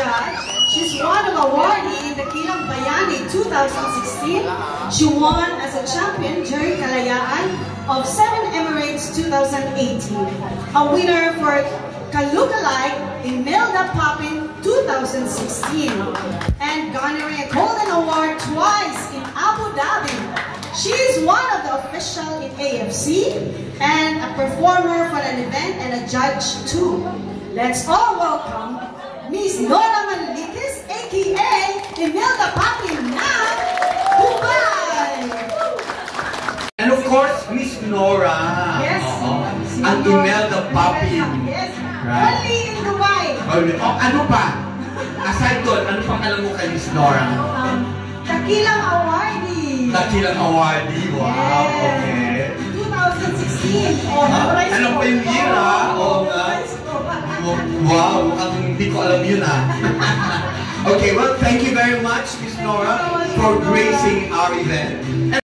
judge. She's won an awardee in the Kilang Bayani 2016. She won as a champion during Kalayaan of 7 Emirates 2018. A winner for Kalukalike Imelda Papin 2016. And garnering a Golden Award twice in Abu Dhabi. She is one of the officials in AFC and a performer for an event and a judge too. Let's all welcome Miss Nora Manlikis, aka Imelda Papin ng Dubai! And of course, Miss Nora. Yes. Ang Imelda Papin. Yes. Right. Only in Dubai. Ano pa? Aside doon, ano pang alam mo kay Miss Nora? Dakilang awardee. Dakilang awardee. Wow, okay. 2016. Ano pa yung year, ha? Oo nga. Wow, hindi ko alam yun, ha? Okay, well, thank you very much, Miss Nora, for gracing our event.